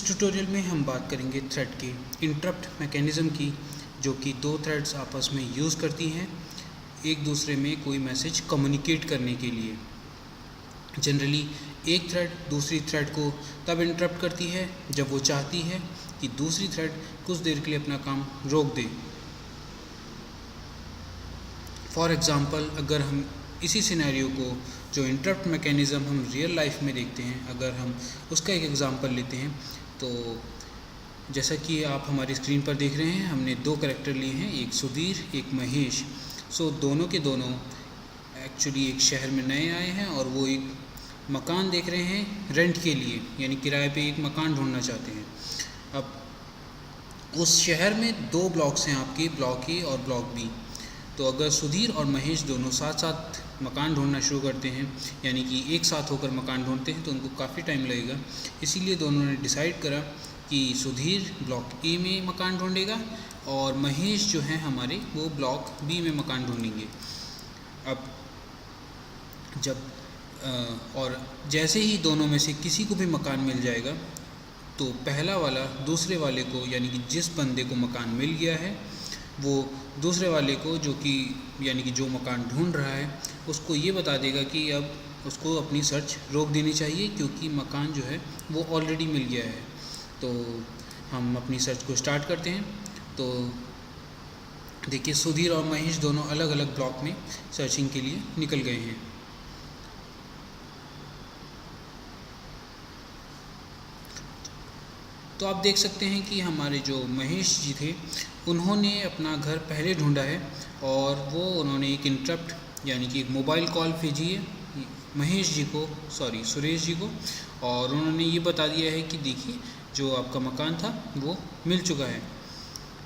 Tutorial में हम बात करेंगे थ्रेड के इंटरप्ट मैकेनिज़्म की, जो कि दो थ्रेड्स आपस में यूज़ करती हैं एक दूसरे में कोई मैसेज कम्युनिकेट करने के लिए। जनरली एक थ्रेड दूसरी थ्रेड को तब इंटरप्ट करती है जब वो चाहती है कि दूसरी थ्रेड कुछ देर के लिए अपना काम रोक दे। फॉर एग्ज़ाम्पल, अगर हम इसी सिनेरियो को, जो इंटरप्ट मैकेनिज़्म हम रियल लाइफ में देखते हैं, अगर हम उसका एक एग्ज़ाम्पल लेते हैं, तो जैसा कि आप हमारी स्क्रीन पर देख रहे हैं, हमने दो कैरेक्टर लिए हैं, एक सुधीर एक महेश। दोनों के दोनों एक्चुअली एक शहर में नए आए हैं और वो एक मकान देख रहे हैं रेंट के लिए, यानी किराए पे एक मकान ढूंढना चाहते हैं। अब उस शहर में दो ब्लॉक्स हैं आपके, ब्लॉक ए और ब्लॉक बी। तो अगर सुधीर और महेश दोनों साथ साथ मकान ढूंढना शुरू करते हैं, यानी कि एक साथ होकर मकान ढूंढते हैं, तो उनको काफ़ी टाइम लगेगा। इसीलिए दोनों ने डिसाइड करा कि सुधीर ब्लॉक ए में मकान ढूंढेगा और महेश जो है हमारे, वो ब्लॉक बी में मकान ढूंढेंगे। अब और जैसे ही दोनों में से किसी को भी मकान मिल जाएगा, तो पहला वाला दूसरे वाले को, यानी कि जिस बंदे को मकान मिल गया है, वो दूसरे वाले को, जो कि यानी कि जो मकान ढूंढ रहा है, उसको ये बता देगा कि अब उसको अपनी सर्च रोक देनी चाहिए, क्योंकि मकान जो है वो ऑलरेडी मिल गया है। तो हम अपनी सर्च को स्टार्ट करते हैं। तो देखिए, सुधीर और महेश दोनों अलग अलग ब्लॉक में सर्चिंग के लिए निकल गए हैं। तो आप देख सकते हैं कि हमारे जो महेश जी थे, उन्होंने अपना घर पहले ढूंढा है और उन्होंने एक इंटरप्ट, यानी कि एक मोबाइल कॉल भेजी है सुरेश जी को, और उन्होंने ये बता दिया है कि देखिए, जो आपका मकान था वो मिल चुका है।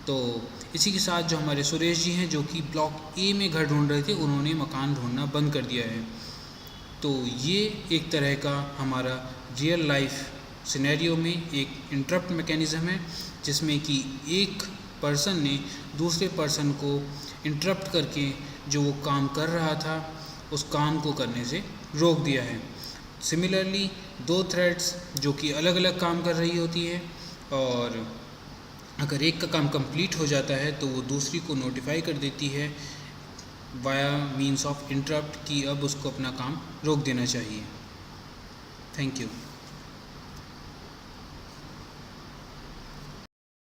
तो इसी के साथ जो हमारे सुरेश जी हैं, जो कि ब्लॉक ए में घर ढूंढ रहे थे, उन्होंने मकान ढूंढना बंद कर दिया है। तो ये एक तरह का हमारा रियल लाइफ सिनेरियो में एक इंटरप्ट मैकेनिज़्म है, जिसमें कि एक पर्सन ने दूसरे पर्सन को इंटरप्ट करके जो वो काम कर रहा था, उस काम को करने से रोक दिया है। सिमिलरली दो थ्रेड्स जो कि अलग अलग काम कर रही होती है, और अगर एक का काम कंप्लीट हो जाता है तो वो दूसरी को नोटिफाई कर देती है वाया मीन्स ऑफ इंटरप्ट कि अब उसको अपना काम रोक देना चाहिए। Thank you.